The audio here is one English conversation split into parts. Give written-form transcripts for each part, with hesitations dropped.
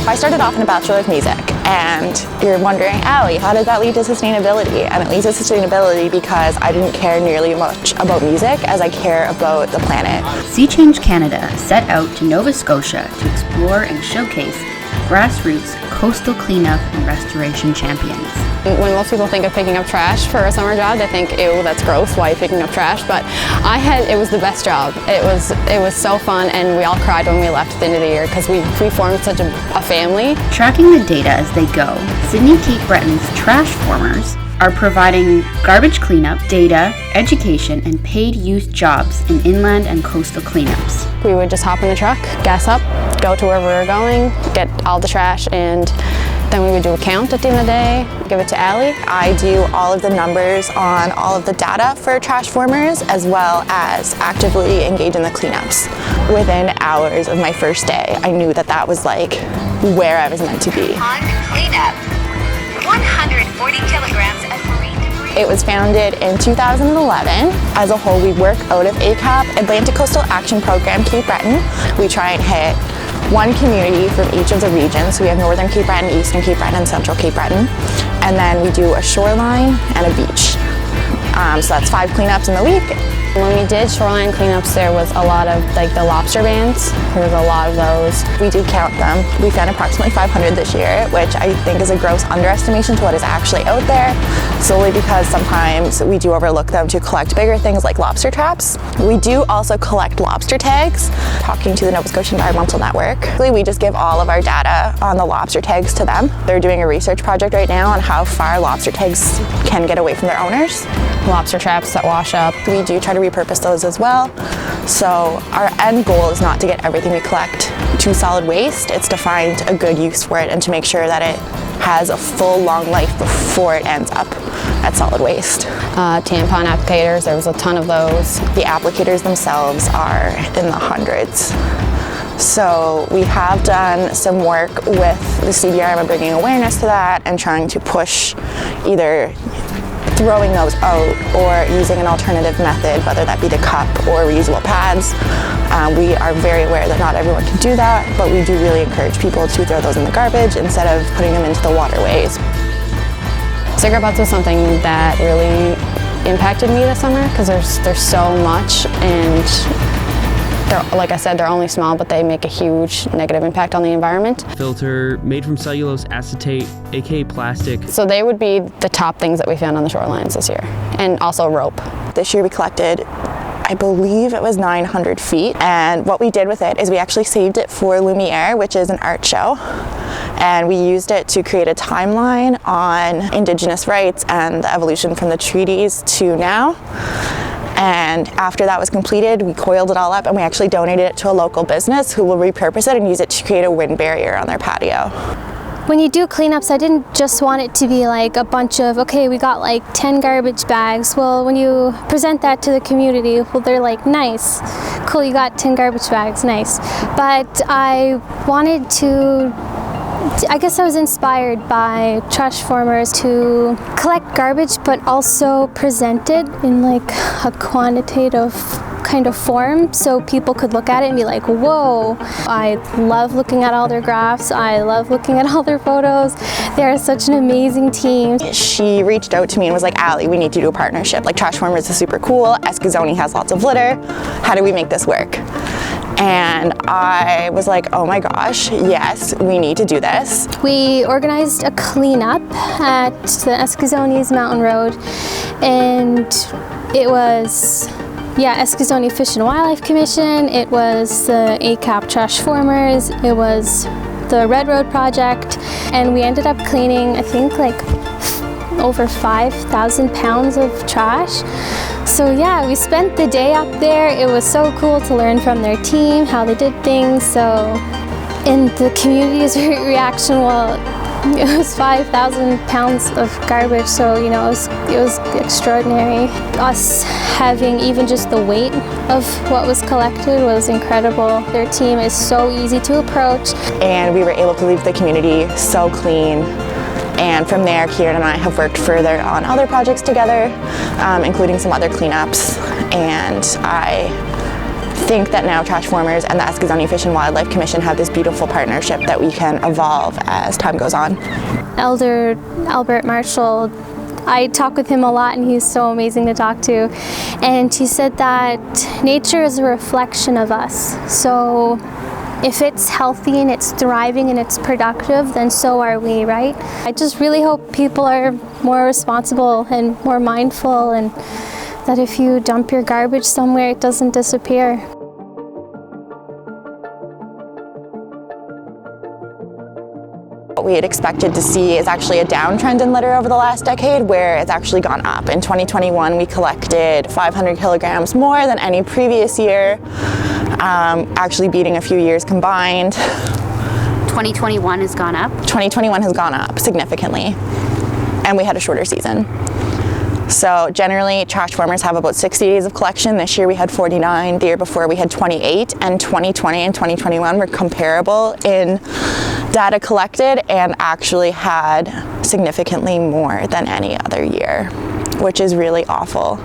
I started off in a Bachelor of Music, and you're wondering, Allie, how did that lead to sustainability? And it leads to sustainability because I didn't care nearly much about music as I care about the planet. Sea Change Canada set out to Nova Scotia to explore and showcase grassroots coastal cleanup and restoration champions. When most people think of picking up trash for a summer job, they think, ew, that's gross, why are you picking up trash? But it was the best job. It was so fun, and we all cried when we left at the end of the year because we formed such a family. Tracking the data as they go, Sydney Cape Breton's Trashformers are providing garbage cleanup, data, education, and paid youth jobs in inland and coastal cleanups. We would just hop in the truck, gas up, go to wherever we were going, get all the trash, and then we would do a count at the end of the day, give it to Allie. I do all of the numbers on all of the data for Trashformers, as well as actively engage in the cleanups. Within hours of my first day, I knew that that was like where I was meant to be. On cleanup, 140 kilograms of marine debris. It was founded in 2011. As a whole, we work out of ACAP, Atlantic Coastal Action Program, Cape Breton. We try and hit one community from each of the regions. So we have Northern Cape Breton, Eastern Cape Breton, and Central Cape Breton. And then we do a shoreline and a beach. So that's 5 cleanups in the week. When we did shoreline cleanups, there was a lot of like the lobster bans. There was a lot of those. We do count them. We found approximately 500 this year, which I think is a gross underestimation to what is actually out there, solely because sometimes we do overlook them to collect bigger things like lobster traps. We do also collect lobster tags. Talking to the Nova Scotia Environmental Network, we just give all of our data on the lobster tags to them. They're doing a research project right now on how far lobster tags can get away from their owners. Lobster traps that wash up. We do try to repurpose those as well. So our end goal is not to get everything we collect to solid waste, it's to find a good use for it and to make sure that it has a full long life before it ends up at solid waste. Tampon applicators, there was a ton of those. The applicators themselves are in the hundreds. So we have done some work with the CBRM and bringing awareness to that and trying to push either throwing those out or using an alternative method, whether that be the cup or reusable pads. We are very aware that not everyone can do that, but we do really encourage people to throw those in the garbage instead of putting them into the waterways. Cigarette butts was something that really impacted me this summer because there's so much, and like I said, they're only small, but they make a huge negative impact on the environment. Filter made from cellulose acetate, aka plastic. So they would be the top things that we found on the shorelines this year, and also rope. This year we collected, I believe it was 900 feet, and what we did with it is we actually saved it for Lumiere, which is an art show, and we used it to create a timeline on Indigenous rights and the evolution from the treaties to now. And after that was completed, we coiled it all up and we actually donated it to a local business who will repurpose it and use it to create a wind barrier on their patio. When you do cleanups, I didn't just want it to be like a bunch of, okay, we got like 10 garbage bags. Well, when you present that to the community, well, they're like, nice, cool, you got 10 garbage bags, nice. But I wanted to, I guess I was inspired by Trashformers to collect garbage, but also present it in like a quantitative kind of form so people could look at it and be like, whoa. I love looking at all their graphs. I love looking at all their photos. They're such an amazing team. She reached out to me and was like, Allie, we need to do a partnership. Like, Trashformers is super cool. Escazoni has lots of litter. How do we make this work? And I was like, oh my gosh, yes, we need to do this. We organized a cleanup at the Escazoni's Mountain Road, and it was, Escazoni Fish and Wildlife Commission, it was the ACAP Trashformers, it was the Red Road Project, and we ended up cleaning, I think, like over 5,000 pounds of trash. So yeah, we spent the day up there. It was so cool to learn from their team, how they did things. And the community's reaction, well, it was 5,000 pounds of garbage, so you know, it was extraordinary. Us having even just the weight of what was collected was incredible. Their team is so easy to approach. And we were able to leave the community so clean. And from there, Kieran and I have worked further on other projects together, including some other cleanups. And I think that now Trashformers and the Escazoni Fish and Wildlife Commission have this beautiful partnership that we can evolve as time goes on. Elder Albert Marshall, I talk with him a lot and he's so amazing to talk to. And he said that nature is a reflection of us. So if it's healthy and it's thriving and it's productive, then so are we, right? I just really hope people are more responsible and more mindful, and that if you dump your garbage somewhere, it doesn't disappear. What we had expected to see is actually a downtrend in litter over the last decade, where it's actually gone up. In 2021, we collected 500 kilograms more than any previous year, actually beating a few years combined. 2021 has gone up? 2021 has gone up significantly, and we had a shorter season. So generally, Trashformers have about 60 days of collection. This year we had 49. The year before we had 28, and 2020 and 2021 were comparable in data collected and actually had significantly more than any other year, which is really awful.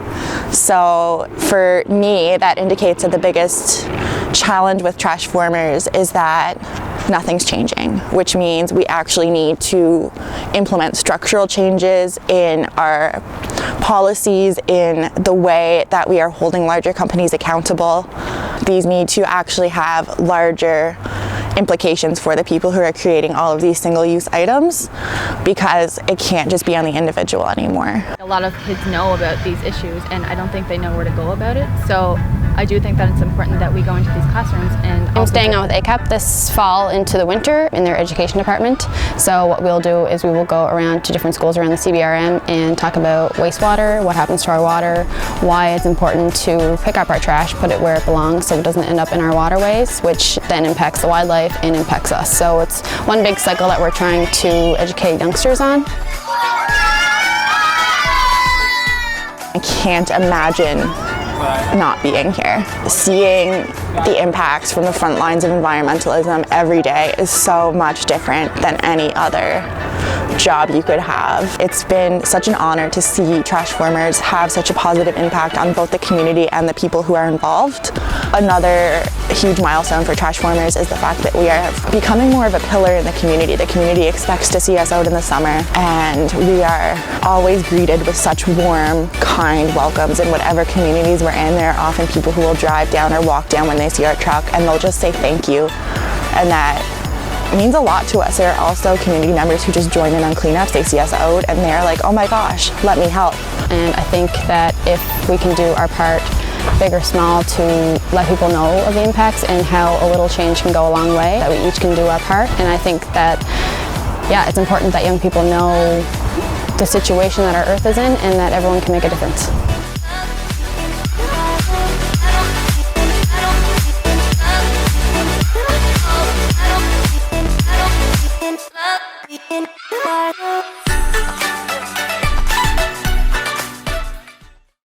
So for me, that indicates that the biggest challenge with Trashformers is that nothing's changing, which means we actually need to implement structural changes in our policies, in the way that we are holding larger companies accountable. These need to actually have larger implications for the people who are creating all of these single-use items, because it can't just be on the individual anymore. A lot of kids know about these issues, and I don't think they know where to go about it. So I do think that it's important that we go into these classrooms and... I'm staying on with ACAP this fall into the winter in their education department. So what we'll do is we will go around to different schools around the CBRM and talk about wastewater, what happens to our water, why it's important to pick up our trash, put it where it belongs so it doesn't end up in our waterways, which then impacts the wildlife and impacts us. So it's one big cycle that we're trying to educate youngsters on. I can't imagine not being here. Seeing the impacts from the front lines of environmentalism every day is so much different than any other job you could have. It's been such an honor to see Trashformers have such a positive impact on both the community and the people who are involved. Another huge milestone for Trashformers is the fact that we are becoming more of a pillar in the community. The community expects to see us out in the summer, and we are always greeted with such warm, kind welcomes in whatever communities we're in. There are often people who will drive down or walk down when they see our truck, and they'll just say thank you, and that means a lot to us. There are also community members who just join in on cleanups. They see us out and they're like, oh my gosh, let me help. And I think that if we can do our part, big or small, to let people know of the impacts and how a little change can go a long way, that we each can do our part. And I think that, yeah, it's important that young people know the situation that our Earth is in and that everyone can make a difference. Love being